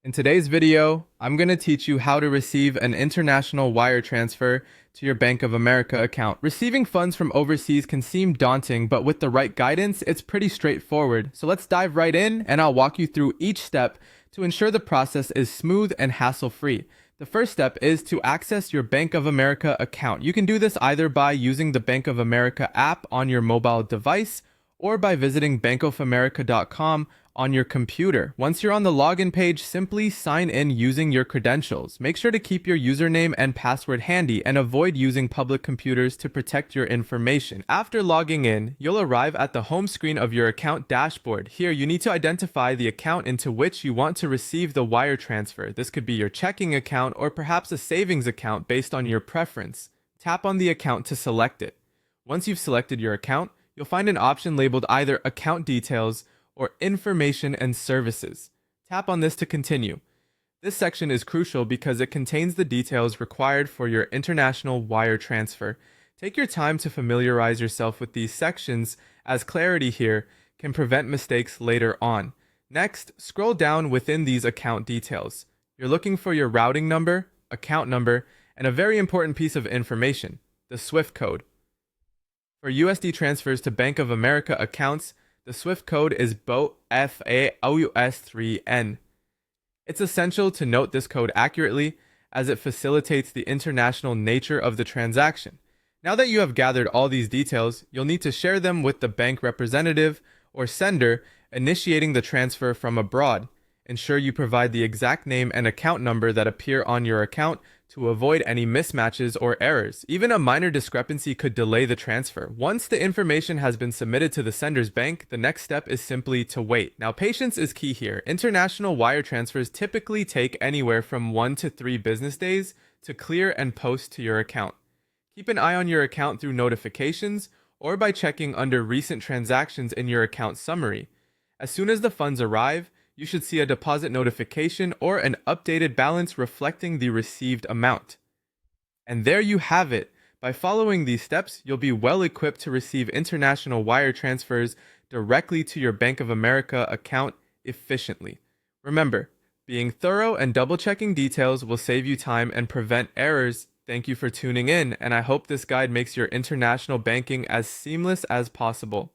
In today's video, I'm going to teach you how to receive an international wire transfer to your Bank of America account. Receiving funds from overseas can seem daunting, but with the right guidance, it's pretty straightforward. So let's dive right in and I'll walk you through each step to ensure the process is smooth and hassle-free. The first step is to access your Bank of America account. You can do this either by using the Bank of America app on your mobile device or by visiting bankofamerica.com on your computer. Once you're on the login page, simply sign in using your credentials. Make sure to keep your username and password handy and avoid using public computers to protect your information. After logging in, you'll arrive at the home screen of your account dashboard. Here, you need to identify the account into which you want to receive the wire transfer. This could be your checking account or perhaps a savings account based on your preference. Tap on the account to select it. Once you've selected your account, you'll find an option labeled either Account Details or Information and Services. Tap on this to continue. This section is crucial because it contains the details required for your international wire transfer. Take your time to familiarize yourself with these sections, as clarity here can prevent mistakes later on. Next, scroll down within these account details. You're looking for your routing number, account number, and a very important piece of information, the SWIFT code. For USD transfers to Bank of America accounts, the SWIFT code is BOFAOUS3N. It's essential to note this code accurately as it facilitates the international nature of the transaction. Now that you have gathered all these details, you'll need to share them with the bank representative or sender initiating the transfer from abroad. Ensure you provide the exact name and account number that appear on your account to avoid any mismatches or errors. Even a minor discrepancy could delay the transfer. Once the information has been submitted to the sender's bank, the next step is simply to wait. Now, patience is key here. International wire transfers typically take anywhere from 1 to 3 business days to clear and post to your account. Keep an eye on your account through notifications or by checking under recent transactions in your account summary. As soon as the funds arrive, you should see a deposit notification or an updated balance reflecting the received amount. And there you have it. By following these steps, you'll be well equipped to receive international wire transfers directly to your Bank of America account efficiently. Remember, being thorough and double-checking details will save you time and prevent errors. Thank you for tuning in, and I hope this guide makes your international banking as seamless as possible.